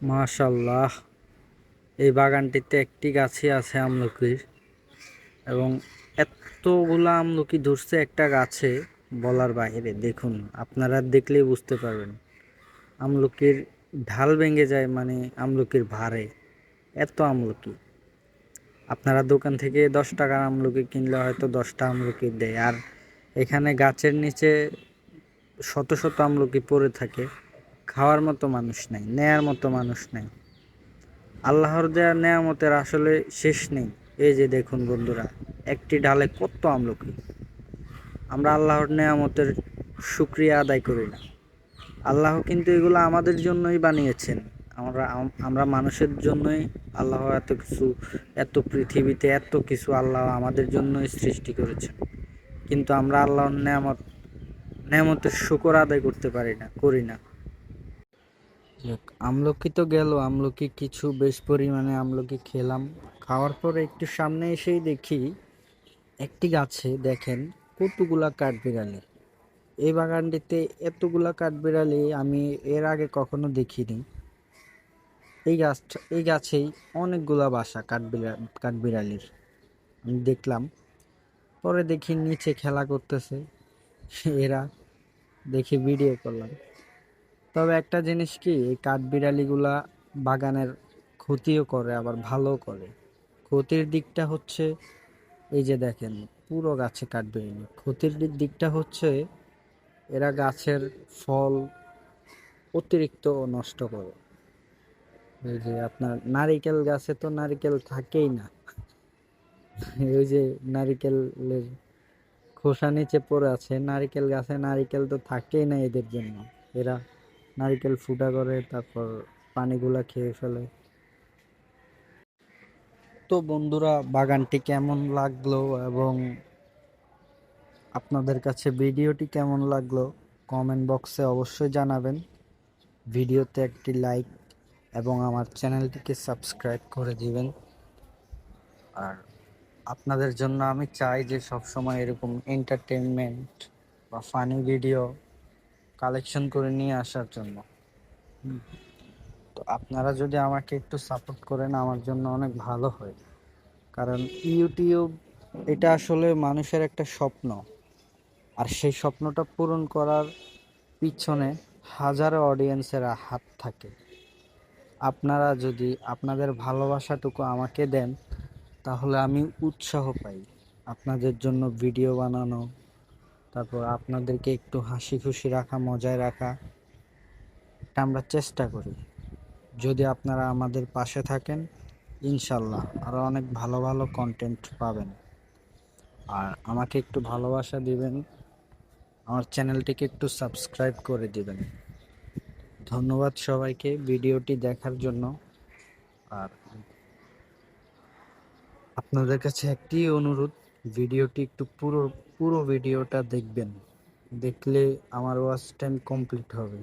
মাশাল্লাহ, এই বাগানটিতে একটি গাছই আছে আমলকির, এবং এতগুলা আমলকি ধরছে একটা গাছে, বলার বাইরে। দেখুন, আপনারা দেখলেই বুঝতে পারবেন। আমলকির ঢাল ভেঙে যায়, মানে আমলকির ভারে এত আমলকি। আপনারা দোকান থেকে 10 টাকার আমলকি কিনলে হয়তো 10টা আমলকি দেয়, আর এখানে গাছের নিচে শত শত আমলকি পড়ে থাকে। খাওয়ার মতো মানুষ নাই, নেয়ার মতো মানুষ নাই। আল্লাহর দেয়া নেয়ামতের আসলে শেষ নেই। এই যে দেখুন বন্ধুরা, একটি ডালে কত আমলকি। আমরা আল্লাহর নেয়ামতের শুকরিয়া আদায় করি না। আল্লাহ কিন্তু এগুলো আমাদের জন্যই বানিয়েছেন। আমরা মানুষের জন্যই আল্লাহ এত কিছু, এত পৃথিবীতে এত কিছু আল্লাহ আমাদের জন্যই সৃষ্টি করেছেন। কিন্তু আমরা আল্লাহর নেয়ামতের শুকর আদায় করতে করি না। যাক, আমলকি তো গেল, আমলকি কিছু বেশ পরিমাণে আমলকি খেলাম। খাওয়ার পরে একটু সামনে এসেই দেখি একটি গাছে, দেখেন, কতগুলা কাঠবিড়ালি। এই বাগানটিতে এতগুলা কাঠবিড়ালি আমি এর আগে কখনো দেখিনি। এই গাছেই অনেকগুলা বাসা কাঠবিড়ালির আমি দেখলাম। পরে দেখি নিচে খেলা করতেছে এরা, দেখি ভিডিও করলাম। তবে একটা জিনিস কি, এই কাঠবিড়ালিগুলা বাগানের ক্ষতিও করে, আবার ভালো করে। ক্ষতির দিকটা হচ্ছে, এই যে দেখেন, পুরো গাছে কাঠবিড়ালি। ক্ষতির দিকটা হচ্ছে এরা গাছের ফল অতিরিক্ত নষ্ট করে। এই যে আপনার নারিকেল গাছে তো নারিকেল থাকেই না। ওই যে নারিকেলের খোসা নিচে পড়ে আছে, নারিকেল গাছে নারিকেল তো থাকেই না এদের জন্য। এরা নারিকেল ফুটা করে, তারপর পানিগুলা খেয়ে ফেলে। তো বন্ধুরা, বাগানটি কেমন লাগলো এবং আপনাদের কাছে ভিডিওটি কেমন লাগলো কমেন্ট বক্সে অবশ্যই জানাবেন। ভিডিওতে একটি লাইক এবং আমার চ্যানেলটিকে সাবস্ক্রাইব করে দিবেন। আর আপনাদের জন্য আমি চাই যে সব সময় এরকম এন্টারটেইনমেন্ট বা ফানি ভিডিও কালেকশন করে নিয়ে আসার জন্য। তো আপনারা যদি আমাকে একটু সাপোর্ট করেন, আমার জন্য অনেক ভালো হয়। কারণ ইউটিউব এটা আসলে মানুষের একটা স্বপ্ন, আর সেই স্বপ্নটা পূরণ করার পিছনে হাজারো অডিয়েন্সের হাত থাকে। আপনারা যদি আপনাদের ভালোবাসাটুকু আমাকে দেন, তাহলে আমি উৎসাহ পাই আপনাদের জন্য ভিডিও বানানো, তারপর আপনাদেরকে একটু হাসি খুশি রাখা, মজায় রাখা। এটা আমরা চেষ্টা করি। যদি আপনারা আমাদের পাশে থাকেন, ইনশাল্লাহ আরও অনেক ভালো ভালো কন্টেন্ট পাবেন। আর আমাকে একটু ভালোবাসা দিবেন, আমার চ্যানেলটিকে একটু সাবস্ক্রাইব করে দিবেন। ধন্যবাদ সবাইকে ভিডিওটি দেখার জন্য। আর আপনাদের কাছে একটি অনুরোধ, ভিডিওটি একটু পুরো পুরো ভিডিওটা দেখবেন। দেখলে আমার ওয়াচ টাইম কমপ্লিট হবে।